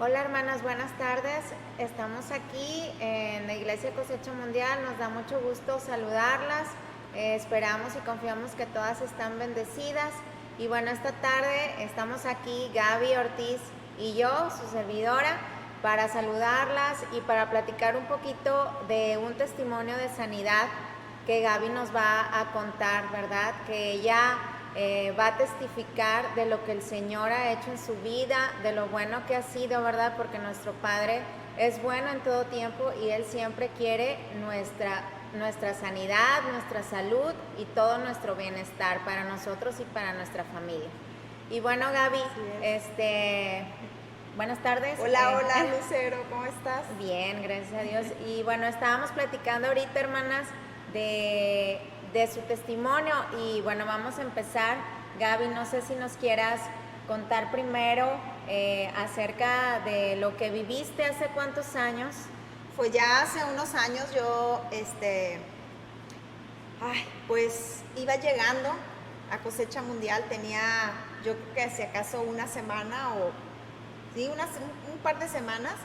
Hola hermanas, buenas tardes. Estamos aquí en la Iglesia Cosecha Mundial. Nos da mucho gusto saludarlas. Esperamos y confiamos que todas están bendecidas. Y bueno, esta tarde estamos aquí Gaby Ortiz y yo, su servidora, para saludarlas y para platicar un poquito de un testimonio de sanidad que Gaby nos va a contar, ¿verdad? Que ella va a testificar de lo que el Señor ha hecho en su vida, de lo bueno que ha sido, ¿verdad? Porque nuestro Padre es bueno en todo tiempo y Él siempre quiere nuestra sanidad, nuestra salud y todo nuestro bienestar para nosotros y para nuestra familia. Y bueno, Gaby, buenas tardes. Hola, Lucero, ¿cómo estás? Bien, gracias a Dios. Y bueno, estábamos platicando ahorita, hermanas, de su testimonio y bueno, vamos a empezar. Gaby, no sé si nos quieras contar primero acerca de lo que viviste hace cuántos años. Pues ya hace unos años yo, pues iba llegando a Cosecha Mundial, tenía yo creo que si acaso una semana o sí, un par de semanas,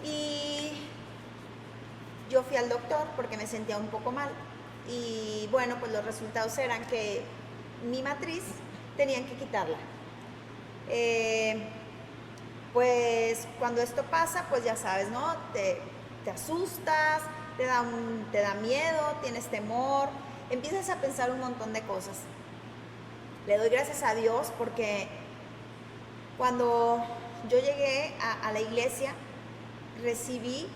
y yo fui al doctor porque me sentía un poco mal y bueno, pues los resultados eran que mi matriz tenían que quitarla. Pues cuando esto pasa, pues ya sabes, ¿no? Te asustas, te da miedo, tienes temor, empiezas a pensar un montón de cosas. Le doy gracias a Dios porque cuando yo llegué a la iglesia, recibí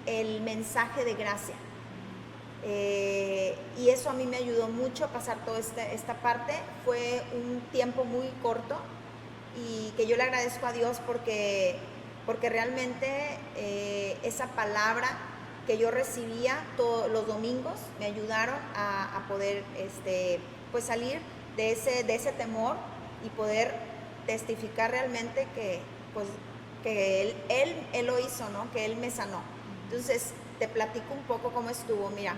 el mensaje de gracia. Y eso a mí me ayudó mucho a pasar toda esta parte. Fue un tiempo muy corto y que yo le agradezco a Dios porque realmente esa palabra que yo recibía todos los domingos me ayudaron a poder pues salir de ese temor y poder testificar realmente que él lo hizo, ¿no? Que Él me sanó. Entonces, te platico un poco cómo estuvo, mira.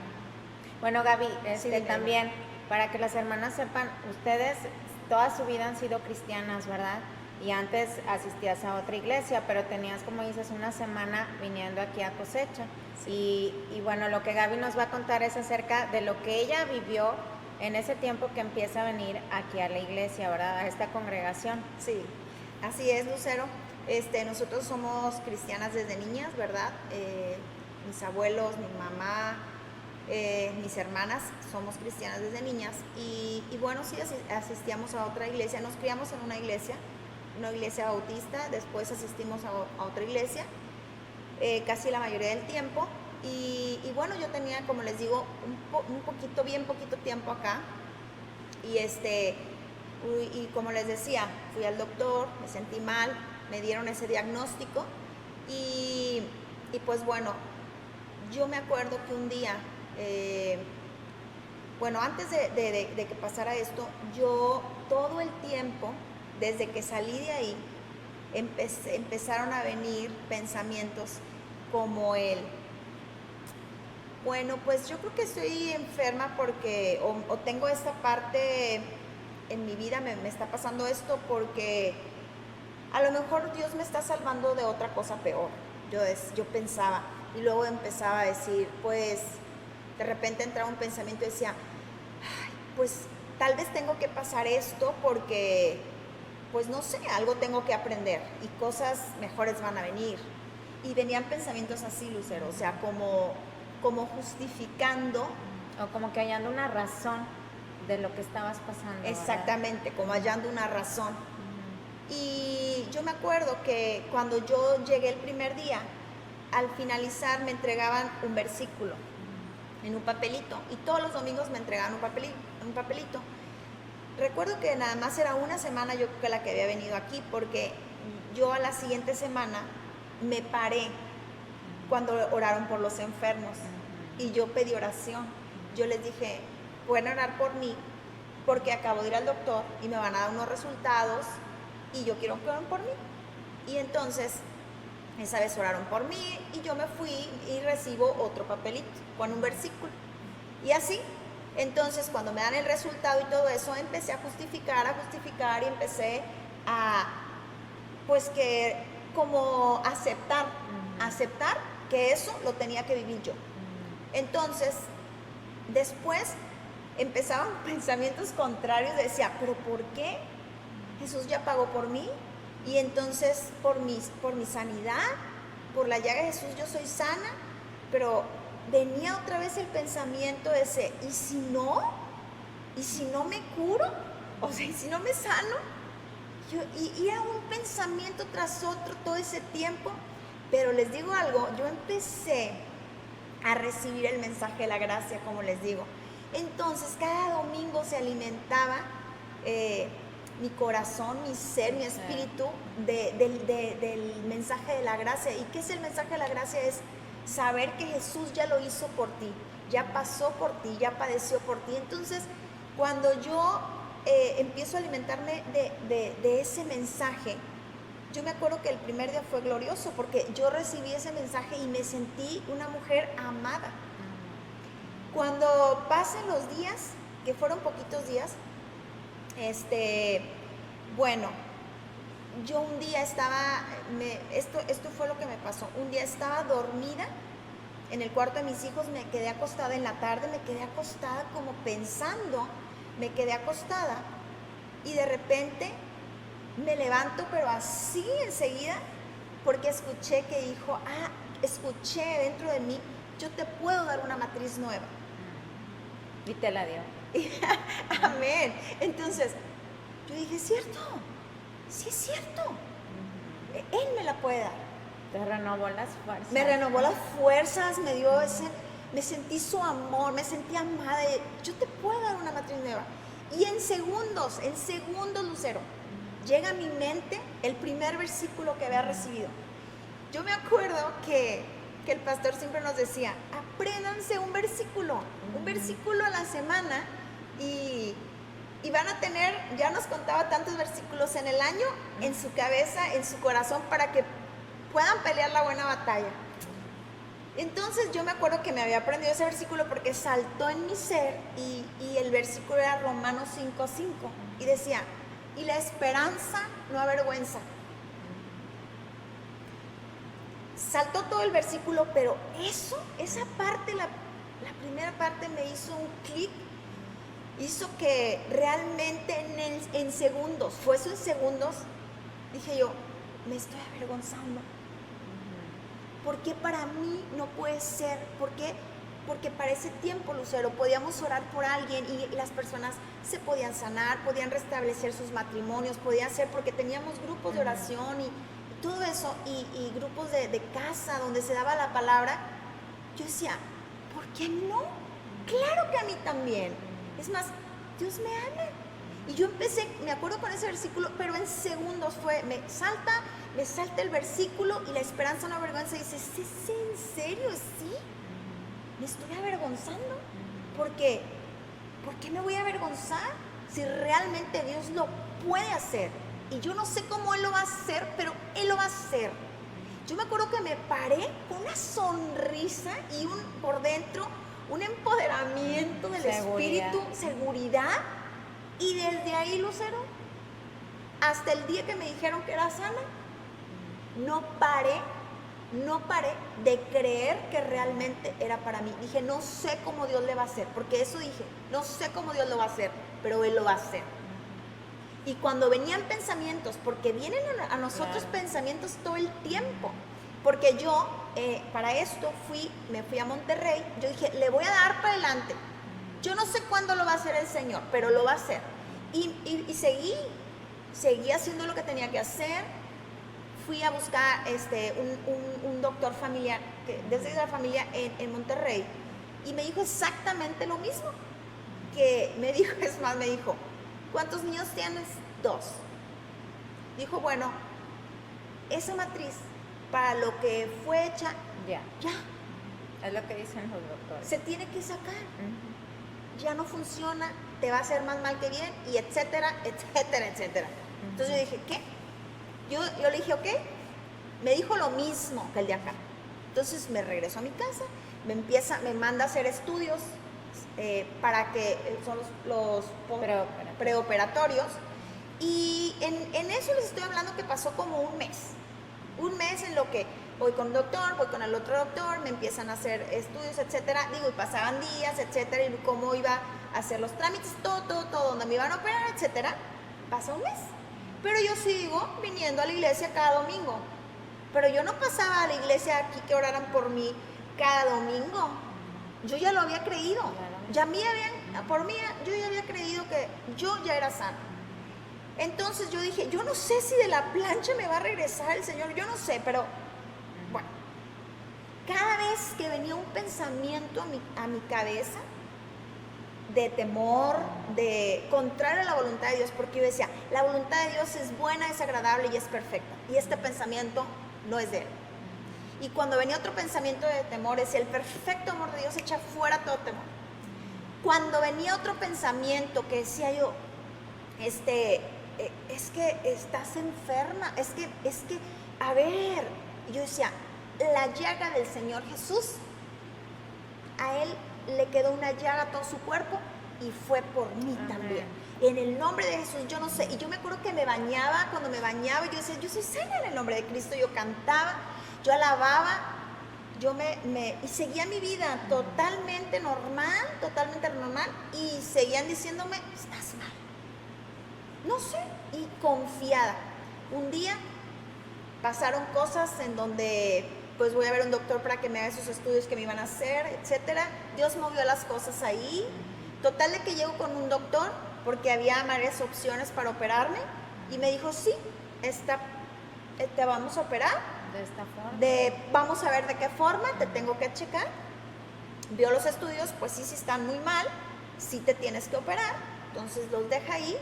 Bueno, Gaby, también, para que las hermanas sepan, ustedes toda su vida han sido cristianas, ¿verdad? Y antes asistías a otra iglesia, pero tenías, como dices, una semana viniendo aquí a Cosecha. Sí. Y bueno, lo que Gaby nos va a contar es acerca de lo que ella vivió en ese tiempo que empieza a venir aquí a la iglesia, ¿verdad? A esta congregación. Sí, así es, Lucero. Nosotros somos cristianas desde niñas, ¿verdad? Mis abuelos, mi mamá, mis hermanas somos cristianas desde niñas y bueno, sí asistíamos a otra iglesia, nos criamos en una iglesia bautista, después asistimos a otra iglesia casi la mayoría del tiempo y bueno, yo tenía, como les digo, bien poquito tiempo acá y como les decía, fui al doctor, me sentí mal, me dieron ese diagnóstico y pues bueno, yo me acuerdo que un día, bueno, antes de que pasara esto, yo todo el tiempo, desde que salí de ahí, empezaron a venir pensamientos como bueno, pues yo creo que estoy enferma porque, o tengo esta parte en mi vida, me está pasando esto porque a lo mejor Dios me está salvando de otra cosa peor. Yo pensaba, y luego empezaba a decir, pues, de repente entraba un pensamiento y decía, ay, pues, tal vez tengo que pasar esto porque, pues, no sé, algo tengo que aprender y cosas mejores van a venir. Y venían pensamientos así, Lucero, o sea, como justificando. O como que hallando una razón de lo que estabas pasando. Exactamente, ¿verdad? Como hallando una razón. Y yo me acuerdo que cuando yo llegué el primer día, al finalizar me entregaban un versículo en un papelito y todos los domingos me entregaban un papelito. Recuerdo que nada más era una semana yo creo que la que había venido aquí porque yo a la siguiente semana me paré cuando oraron por los enfermos y yo pedí oración. Yo les dije, pueden orar por mí porque acabo de ir al doctor y me van a dar unos resultados y yo quiero que oren por mí. Y entonces, esa vez oraron por mí y yo me fui y recibo otro papelito con un versículo. Y así, entonces cuando me dan el resultado y todo eso, empecé a justificar y empecé a pues que como aceptar que eso lo tenía que vivir yo. Entonces, después empezaban pensamientos contrarios, decía, pero ¿por qué? Jesús ya pagó por mí, y entonces por mi sanidad, por la llaga de Jesús yo soy sana, pero venía otra vez el pensamiento ese, ¿y si no? ¿Y si no me curo? O sea, ¿y si no me sano? Y era un pensamiento tras otro todo ese tiempo, pero les digo algo, yo empecé a recibir el mensaje de la gracia, como les digo. Entonces, cada domingo se alimentaba mi corazón, mi ser, mi espíritu del mensaje de la gracia. ¿Y qué es el mensaje de la gracia? Es saber que Jesús ya lo hizo por ti, ya pasó por ti, ya padeció por ti. Entonces, cuando yo empiezo a alimentarme de ese mensaje, yo me acuerdo que el primer día fue glorioso porque yo recibí ese mensaje y me sentí una mujer amada. Cuando pasan los días, que fueron poquitos días, bueno, yo un día estaba, esto fue lo que me pasó, un día estaba dormida en el cuarto de mis hijos, me quedé acostada en la tarde, me quedé acostada como pensando, me quedé acostada y de repente me levanto, pero así enseguida, porque escuché que dijo, escuché dentro de mí, yo te puedo dar una matriz nueva. Y te la dio. Amén. Entonces, yo dije, ¿es cierto? Sí, es cierto. Él me la puede dar. Te renovó las fuerzas. Me renovó las fuerzas, me dio me sentí su amor, me sentí amada. Yo te puedo dar una matriz nueva. Y en segundos, Lucero, llega a mi mente el primer versículo que había recibido. Yo me acuerdo que el pastor siempre nos decía, apréndanse un versículo a la semana y van a tener, ya nos contaba tantos versículos en el año, en su cabeza, en su corazón, para que puedan pelear la buena batalla. Entonces yo me acuerdo que me había aprendido ese versículo porque saltó en mi ser y el versículo era Romanos 5:5 y decía, y la esperanza no avergüenza. Saltó todo el versículo, pero esa parte, la primera parte me hizo un clic, hizo que realmente en segundos, fue eso en segundos, dije yo, me estoy avergonzando. ¿Por qué para mí no puede ser? ¿Por qué? Porque para ese tiempo, Lucero, podíamos orar por alguien y las personas se podían sanar, podían restablecer sus matrimonios, podían ser porque teníamos grupos de oración y todo eso, y grupos de casa donde se daba la palabra. Yo decía, ¿por qué no? Claro que a mí también. Es más, Dios me ama. Y yo empecé, me acuerdo con ese versículo, pero en segundos me salta el versículo y la esperanza no avergüenza. Y dice, ¿es en serio? ¿Sí? ¿Me estoy avergonzando? ¿Por qué? ¿Por qué me voy a avergonzar si realmente Dios lo puede hacer? Y yo no sé cómo Él lo va a hacer, pero Él lo va a hacer. Yo me acuerdo que me paré con una sonrisa y por dentro un empoderamiento del espíritu, seguridad. Y desde ahí, Lucero, hasta el día que me dijeron que era sana, no paré de creer que realmente era para mí. Dije, no sé cómo Dios le va a hacer, porque eso dije, no sé cómo Dios lo va a hacer, pero Él lo va a hacer. Y cuando venían pensamientos, porque vienen a nosotros pensamientos todo el tiempo, porque yo para esto me fui a Monterrey, yo dije, le voy a dar para adelante. Yo no sé cuándo lo va a hacer el Señor, pero lo va a hacer. Y seguí haciendo lo que tenía que hacer. Fui a buscar un doctor familiar, desde la familia en Monterrey, y me dijo exactamente lo mismo. Me dijo, ¿cuántos niños tienes? 2. Dijo, bueno, esa matriz, para lo que fue hecha, ya. Es lo que dicen los doctores. Se tiene que sacar. Ya no funciona, te va a hacer más mal que bien, y etcétera, etcétera, etcétera. Entonces yo dije, ¿qué? Yo le dije, ok. Me dijo lo mismo que el de acá. Entonces me regreso a mi casa, me manda a hacer estudios para que son los preoperatorios, Y en eso les estoy hablando que pasó como un mes en lo que voy con un doctor, voy con el otro doctor, me empiezan a hacer estudios, etcétera, digo, y pasaban días, etcétera, y cómo iba a hacer los trámites, todo, donde me iban a operar, etcétera. Pasa un mes, pero yo sigo viniendo a la iglesia cada domingo, pero yo no pasaba a la iglesia aquí que oraran por mí cada domingo. Yo ya lo había creído, yo ya había creído que yo ya era sana. Entonces yo dije, yo no sé si de la plancha me va a regresar el Señor, yo no sé, pero bueno, cada vez que venía un pensamiento a mi cabeza de temor, de contrario a la voluntad de Dios, porque yo decía, la voluntad de Dios es buena, es agradable y es perfecta, y este pensamiento no es de Él. Y cuando venía otro pensamiento de temor, decía, el perfecto amor de Dios echa fuera todo temor. Cuando venía otro pensamiento que decía yo, es que estás enferma, es que, a ver, yo decía, la llaga del Señor Jesús, a Él le quedó una llaga a todo su cuerpo y fue por mí también. En el nombre de Jesús, yo no sé, y yo me acuerdo que me bañaba, cuando me bañaba, yo decía, yo soy sana en el nombre de Cristo, yo cantaba, yo alababa, y seguía mi vida totalmente normal, y seguían diciéndome, estás mal. No sé, y confiada. Un día pasaron cosas en donde pues voy a ver un doctor para que me haga esos estudios que me iban a hacer, etcétera. Dios movió las cosas ahí. Total de que llego con un doctor porque había varias opciones para operarme y me dijo, sí, te vamos a operar. De esta forma. Vamos a ver de qué forma, te tengo que checar. Vio los estudios, pues sí están muy mal, sí te tienes que operar. Entonces los deja ahí.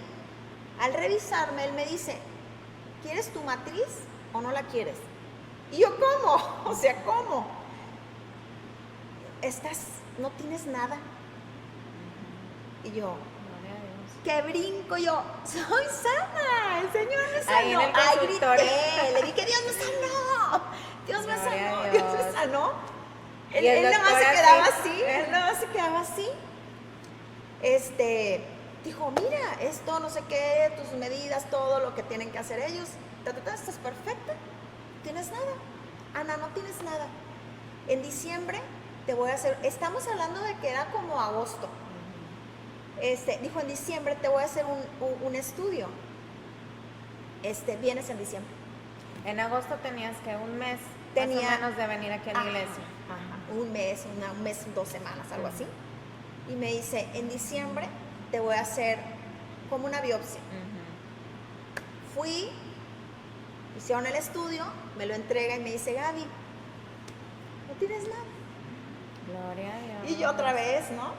Al revisarme, él me dice, ¿quieres tu matriz o no la quieres? Y yo, ¿cómo? O sea, ¿cómo? No tienes nada. Y yo, que brinco yo, soy sana, el Señor me sanó. Ahí en el consultorio. Grité, le dije, Dios me sanó, Dios me sanó. Él nada más se quedaba así, dijo, mira, esto, no sé qué, tus medidas, todo lo que tienen que hacer ellos, estás perfecta, no tienes nada, Ana, no tienes nada. En diciembre te voy a hacer, estamos hablando de que era como agosto, dijo, en diciembre te voy a hacer un estudio, vienes en diciembre. En agosto tenías que un mes más o menos de venir aquí a la iglesia. Un mes, 2 semanas, algo así. Y me dice, en diciembre te voy a hacer como una biopsia. Fui, hicieron el estudio, me lo entrega y me dice, Gaby, no tienes nada. Gloria a Dios. Y yo otra vez, ¿no?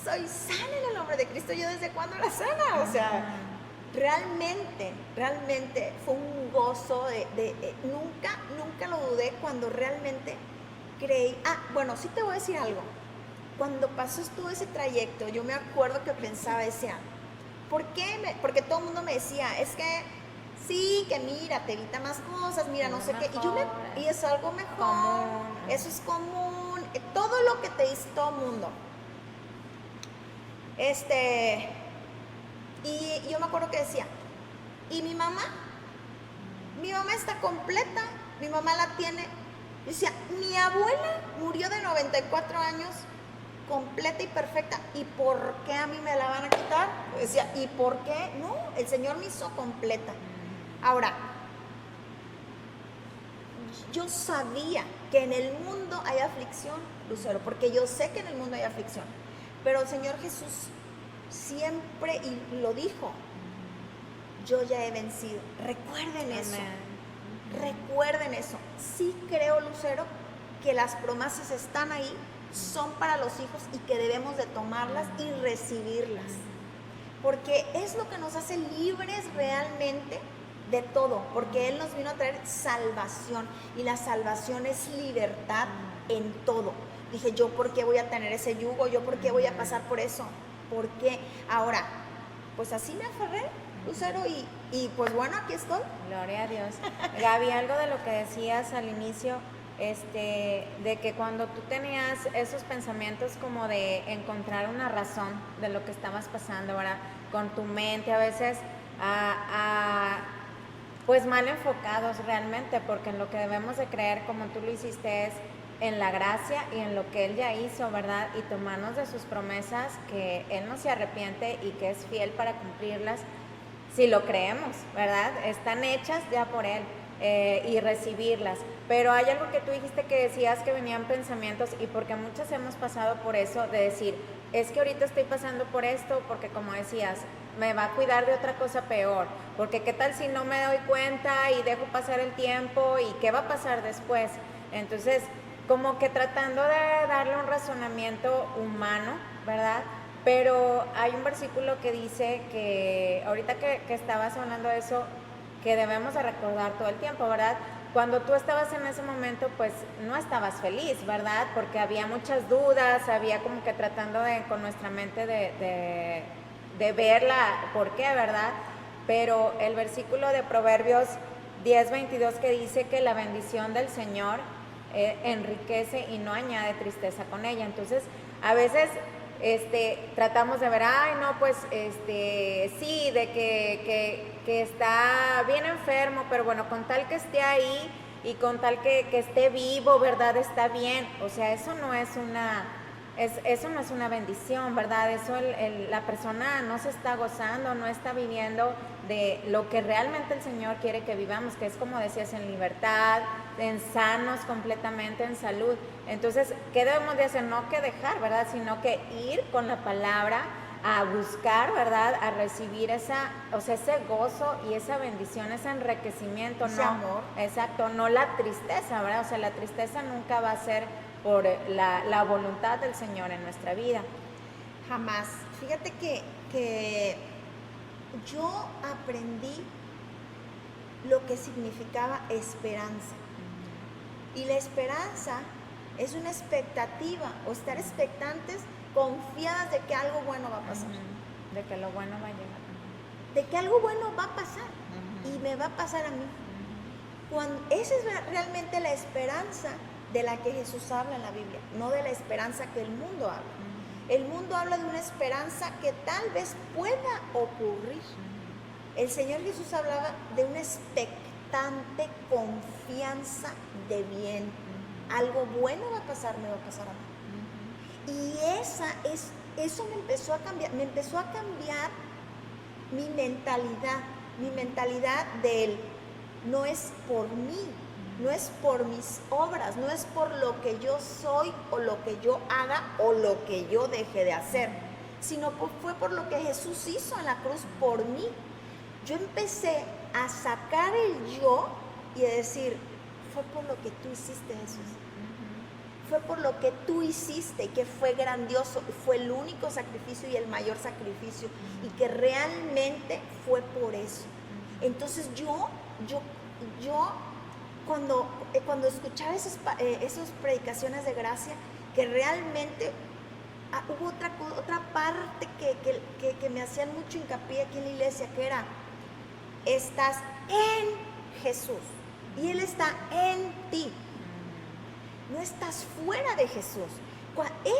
Soy sana en el nombre de Cristo. ¿Yo desde cuándo era sana? O sea, realmente fue un gozo nunca lo dudé cuando realmente creí. Bueno, sí te voy a decir algo. Cuando pasó todo ese trayecto, yo me acuerdo que pensaba, decía, ¿por qué? Porque todo el mundo me decía, es que sí, que mira, te evita más cosas, mira, no sé qué. Y es algo mejor, común. Eso es común, todo lo que te dice todo el mundo. Y yo me acuerdo que decía, ¿y mi mamá? Mi mamá está completa, mi mamá la tiene. Decía, mi abuela murió de 94 años, completa y perfecta. ¿Y por qué a mí me la van a quitar? Decía, ¿y por qué? No, el Señor me hizo completa. Ahora, yo sabía que en el mundo hay aflicción, Lucero, porque yo sé que en el mundo hay aflicción. Pero el Señor Jesús siempre, y lo dijo, yo ya he vencido. Recuerden eso. Recuerden eso. Sí creo, Lucero, que las promesas están ahí, son para los hijos y que debemos de tomarlas y recibirlas. Porque es lo que nos hace libres realmente de todo. Porque Él nos vino a traer salvación. Y la salvación es libertad en todo. Dije, ¿yo por qué voy a tener ese yugo? ¿Yo por qué voy a pasar por eso? ¿Por qué? Ahora, pues así me aferré, Lucero, y pues bueno, aquí estoy. Gloria a Dios. Gaby, algo de lo que decías al inicio, de que cuando tú tenías esos pensamientos como de encontrar una razón de lo que estabas pasando, ¿verdad? Con tu mente, a veces pues mal enfocados realmente, porque en lo que debemos de creer, como tú lo hiciste, es en la gracia y en lo que Él ya hizo, ¿verdad? Y tomarnos de sus promesas, que Él no se arrepiente y que es fiel para cumplirlas, si lo creemos, ¿verdad? Están hechas ya por Él. Y recibirlas. Pero hay algo que tú dijiste, que decías que venían pensamientos, y porque muchas hemos pasado por eso, de decir, es que ahorita estoy pasando por esto, porque como decías, me va a cuidar de otra cosa peor, porque qué tal si no me doy cuenta y dejo pasar el tiempo, y qué va a pasar después. Entonces, como que tratando de darle un razonamiento humano, ¿verdad? Pero hay un versículo que dice que, ahorita que estabas hablando de eso, que debemos de recordar todo el tiempo, ¿verdad? Cuando tú estabas en ese momento, pues no estabas feliz, ¿verdad? Porque había muchas dudas, había como que tratando de, con nuestra mente de verla, por qué, ¿verdad? Pero el versículo de Proverbios 10:22 que dice que la bendición del Señor enriquece y no añade tristeza con ella. Entonces, a veces tratamos de ver, ay, no, pues, sí, de que está bien enfermo, pero bueno, con tal que esté ahí y con tal que esté vivo, ¿verdad? Está bien. O sea, eso no es una bendición, ¿verdad? Eso la persona no se está gozando, no está viviendo de lo que realmente el Señor quiere que vivamos, que es, como decías, en libertad, en sanos completamente, en salud. Entonces, ¿qué debemos de hacer? No que dejar, ¿verdad? Sino que ir con la palabra a buscar, ¿verdad? A recibir ese gozo y esa bendición, ese enriquecimiento, ese amor. Exacto, no la tristeza, ¿verdad? O sea, la tristeza nunca va a ser por la voluntad del Señor en nuestra vida. Jamás. Fíjate que yo aprendí lo que significaba esperanza. Y la esperanza es una expectativa, o estar expectantes, confiadas de que algo bueno va a pasar. De que lo bueno va a llegar. De que algo bueno va a pasar. Y me va a pasar a mí. Esa es realmente la esperanza de la que Jesús habla en la Biblia, no de la esperanza que el mundo habla. El mundo habla de una esperanza que tal vez pueda ocurrir. El Señor Jesús hablaba de una expectante confianza de bien. Algo bueno va a pasar, me va a pasar a mí. Y eso me empezó a cambiar mi mentalidad del no es por mí, no es por mis obras, no es por lo que yo soy o lo que yo haga o lo que yo deje de hacer, sino fue por lo que Jesús hizo en la cruz por mí. Yo empecé a sacar el yo y a decir, fue por lo que tú hiciste, Jesús. Fue por lo que tú hiciste, que fue grandioso, fue el único sacrificio y el mayor sacrificio, y que realmente fue por eso. Entonces yo cuando escuchaba esas predicaciones de gracia, que realmente hubo otra parte que me hacían mucho hincapié aquí en la iglesia, que era, estás en Jesús y Él está en ti. No estás fuera de Jesús.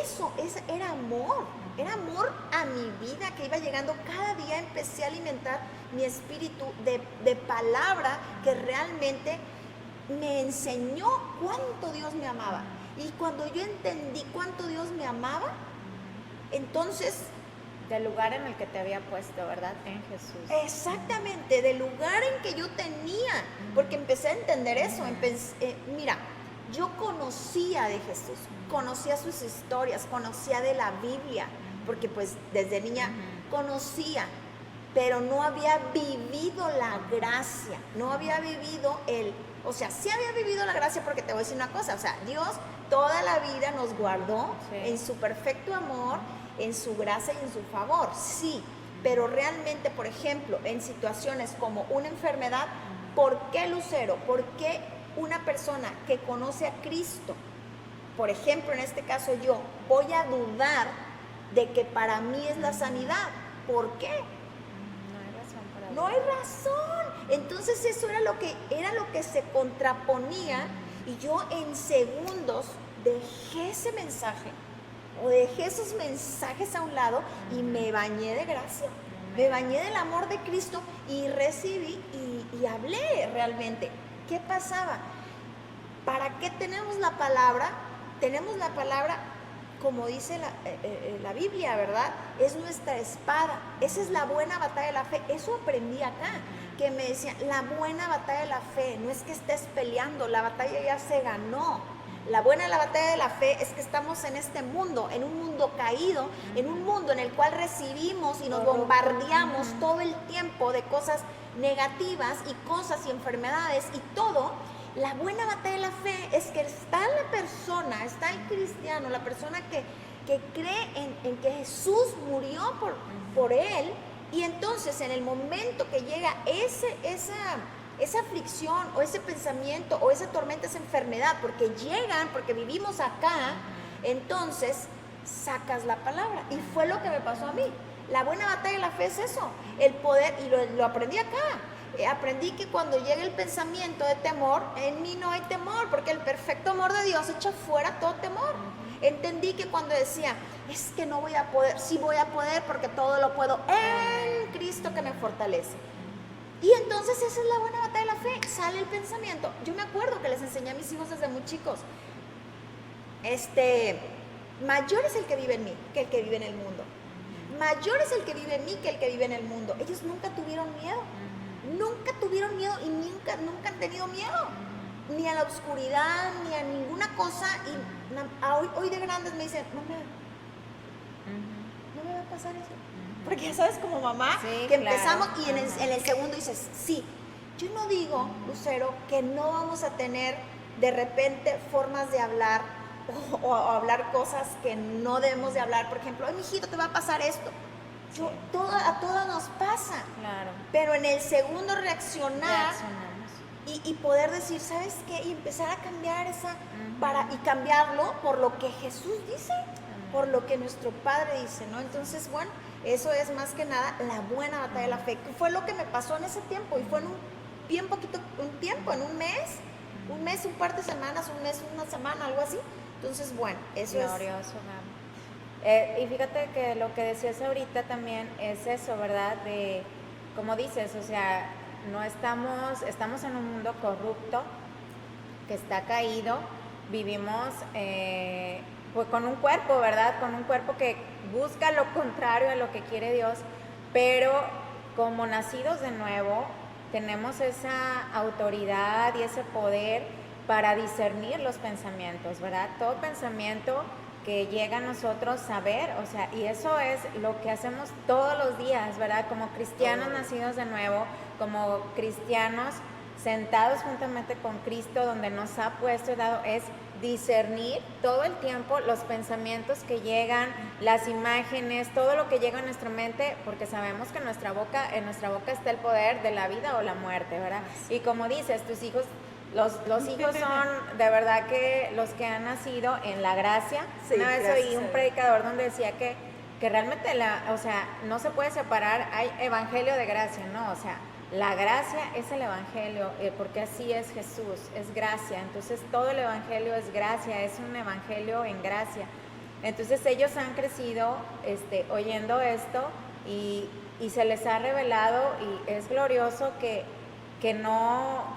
Eso era amor a mi vida que iba llegando. Cada día empecé a alimentar mi espíritu de palabra que realmente me enseñó cuánto Dios me amaba. Y cuando yo entendí cuánto Dios me amaba, entonces... Del lugar en el que te había puesto, ¿verdad? En Jesús. Exactamente, del lugar en que yo tenía. Porque empecé a entender eso. Mira, yo conocía de Jesús, conocía sus historias, conocía de la Biblia, porque pues desde niña conocía, pero no había vivido la gracia, no había vivido sí había vivido la gracia, porque te voy a decir una cosa, Dios toda la vida nos guardó en su perfecto amor, en su gracia y en su favor, sí, pero realmente, por ejemplo, en situaciones como una enfermedad, ¿por qué, Lucero? ¿Por qué una persona que conoce a Cristo, por ejemplo, en este caso yo, voy a dudar de que para mí es la sanidad? ¿Por qué? No hay razón. Entonces eso era lo que se contraponía, y yo en segundos dejé ese mensaje o dejé esos mensajes a un lado y me bañé de gracia. Me bañé del amor de Cristo y recibí y hablé realmente. ¿Qué pasaba? ¿Para qué tenemos la palabra? Tenemos la palabra, como dice la Biblia, ¿verdad? Es nuestra espada. Esa es la buena batalla de la fe. Eso aprendí acá, que me decían, la buena batalla de la fe, no es que estés peleando, la batalla ya se ganó. La buena batalla de la fe es que estamos en este mundo, en un mundo caído, en un mundo en el cual recibimos y nos bombardeamos todo el tiempo de cosas negativas y cosas y enfermedades y todo. La buena batalla de la fe es que está la persona, está el cristiano, la persona que cree en que Jesús murió por él, y entonces en el momento que llega esa aflicción o ese pensamiento o esa tormenta, esa enfermedad, porque llegan, porque vivimos acá, entonces sacas la palabra. Y fue lo que me pasó a mí. La buena batalla de la fe es eso, el poder, y lo aprendí acá. Aprendí que cuando llega el pensamiento de temor, en mí no hay temor, porque el perfecto amor de Dios echa fuera todo temor. Entendí que cuando decía, es que no voy a poder, sí voy a poder, porque todo lo puedo en Cristo que me fortalece. Y entonces esa es la buena batalla de la fe. Sale el pensamiento. Yo me acuerdo que les enseñé a mis hijos desde muy chicos. Mayor es el que vive en mí que el que vive en el mundo. Mayor es el que vive en mí que el que vive en el mundo. Ellos nunca tuvieron miedo. Nunca tuvieron miedo y nunca han tenido miedo. Ni a la oscuridad, ni a ninguna cosa. Y hoy de grandes me dicen, mamá, no me va a pasar eso. Porque ya sabes, como mamá, sí, que empezamos, claro, y en el segundo dices, sí. Yo no digo, Lucero, que no vamos a tener de repente formas de hablar o hablar cosas que no debemos de hablar. Por ejemplo, ay, mijito, te va a pasar esto. A todas nos pasa. Claro. Pero en el segundo reaccionamos. Y poder decir, ¿sabes qué? Y empezar a cambiar y cambiarlo por lo que Jesús dice, por lo que nuestro Padre dice, ¿no? Entonces, bueno, eso es más que nada la buena batalla de la fe, que fue lo que me pasó en ese tiempo, y fue en en un mes, un par de semanas, una semana, algo así. Entonces, bueno, eso es glorioso, y fíjate que lo que decías ahorita también es eso, ¿verdad? De, como dices, o sea, estamos en un mundo corrupto, que está caído, vivimos pues con un cuerpo, ¿verdad? Con un cuerpo que busca lo contrario a lo que quiere Dios, pero como nacidos de nuevo, tenemos esa autoridad y ese poder para discernir los pensamientos, ¿verdad? Todo pensamiento que llega a nosotros saber, o sea, y eso es lo que hacemos todos los días, ¿verdad? Como cristianos nacidos de nuevo, como cristianos sentados juntamente con Cristo, donde nos ha puesto y dado, es discernir todo el tiempo los pensamientos que llegan, las imágenes, todo lo que llega a nuestra mente, porque sabemos que en nuestra boca está el poder de la vida o la muerte, ¿verdad? Y como dices, tus hijos, los hijos son de verdad que los que han nacido en la gracia. Sí, una vez oí un predicador donde decía que realmente o sea, no se puede separar, hay evangelio de gracia, ¿no? O sea, la gracia es el evangelio, porque así es Jesús, es gracia. Entonces todo el evangelio es gracia, es un evangelio en gracia. Entonces ellos han crecido oyendo esto y se les ha revelado, y es glorioso que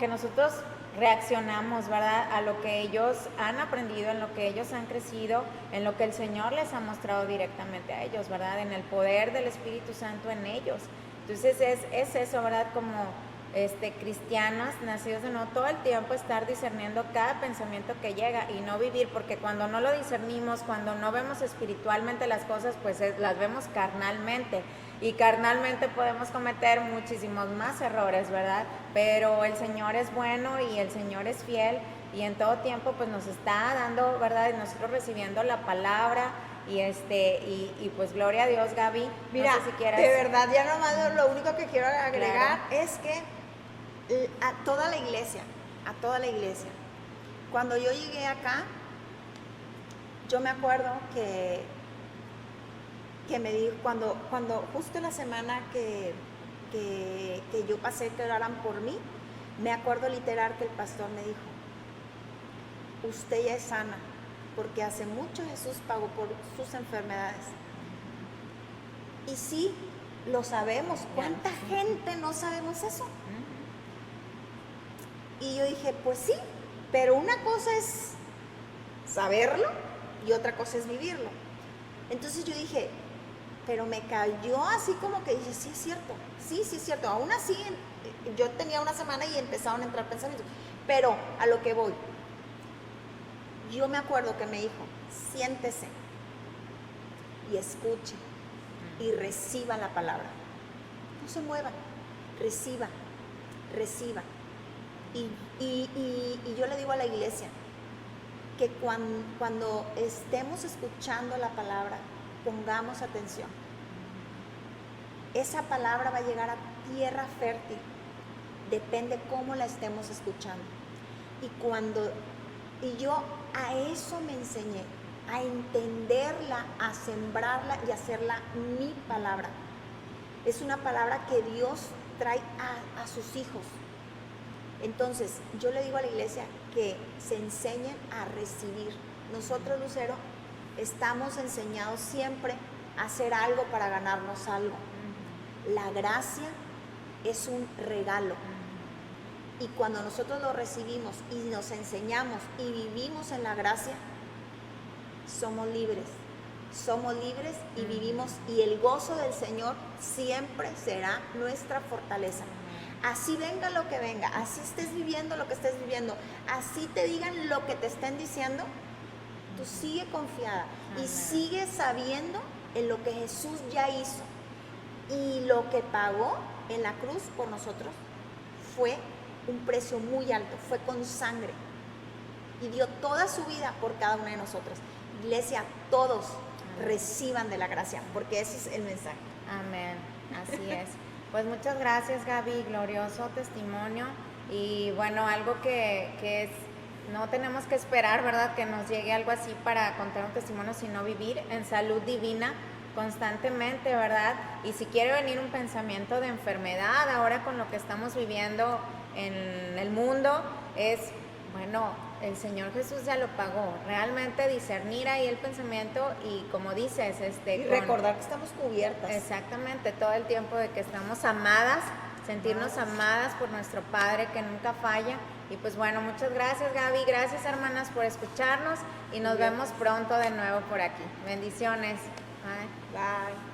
nosotros reaccionamos, ¿verdad? A lo que ellos han aprendido, en lo que ellos han crecido, en lo que el Señor les ha mostrado directamente a ellos, ¿verdad? En el poder del Espíritu Santo en ellos. Entonces es eso, ¿verdad? Como cristianos nacidos de nuevo, todo el tiempo estar discerniendo cada pensamiento que llega y no vivir, porque cuando no lo discernimos, cuando no vemos espiritualmente las cosas, pues las vemos carnalmente, y carnalmente podemos cometer muchísimos más errores, ¿verdad? Pero el Señor es bueno y el Señor es fiel, y en todo tiempo pues nos está dando, ¿verdad? Y nosotros recibiendo la palabra. Y pues gloria a Dios, Gaby. Mira, no sé si quieras... de verdad, ya nomás lo único que quiero agregar, claro, es que a toda la iglesia, cuando yo llegué acá, yo me acuerdo que me dijo, cuando justo la semana que yo pasé que oraran por mí, me acuerdo literal que el pastor me dijo, usted ya es sana, porque hace mucho Jesús pagó por sus enfermedades. Y sí, lo sabemos. ¿Cuánta gente no sabemos eso? Y yo dije, pues sí, pero una cosa es saberlo y otra cosa es vivirlo. Entonces yo dije, pero me cayó así como que dije, sí es cierto, sí es cierto. Aún así, yo tenía una semana y empezaron a entrar pensamientos. Pero a lo que voy, yo me acuerdo que me dijo, siéntese y escuche y reciba la palabra. No se mueva, reciba. Y yo le digo a la iglesia que cuando estemos escuchando la palabra, pongamos atención. Esa palabra va a llegar a tierra fértil, depende cómo la estemos escuchando. Y yo a eso me enseñé, a entenderla, a sembrarla y hacerla mi palabra. Es una palabra que Dios trae a sus hijos. Entonces, yo le digo a la iglesia que se enseñen a recibir. Nosotros, Lucero, estamos enseñados siempre a hacer algo para ganarnos algo. La gracia es un regalo. Y cuando nosotros lo recibimos y nos enseñamos y vivimos en la gracia, somos libres. Somos libres y vivimos, y el gozo del Señor siempre será nuestra fortaleza. Así venga lo que venga, así estés viviendo lo que estés viviendo, así te digan lo que te estén diciendo, tú sigue confiada. Amén. Y sigue sabiendo en lo que Jesús ya hizo. Y lo que pagó en la cruz por nosotros fue un precio muy alto, fue con sangre. Y dio toda su vida por cada una de nosotros. Iglesia, todos reciban de la gracia, porque ese es el mensaje. Amén, así es. Pues muchas gracias, Gaby, glorioso testimonio. Y bueno, algo que es, no tenemos que esperar, ¿verdad?, que nos llegue algo así para contar un testimonio, sino vivir en salud divina constantemente, ¿verdad? Y si quiere venir un pensamiento de enfermedad ahora con lo que estamos viviendo en el mundo, es, bueno, el Señor Jesús ya lo pagó. Realmente discernir ahí el pensamiento y, como dices, y recordar que estamos cubiertas. Exactamente, todo el tiempo, de que estamos amadas, sentirnos amadas por nuestro Padre que nunca falla. Y pues bueno, muchas gracias, Gaby, gracias, hermanas, por escucharnos, y nos vemos pronto de nuevo por aquí. Bendiciones. Bye. Bye.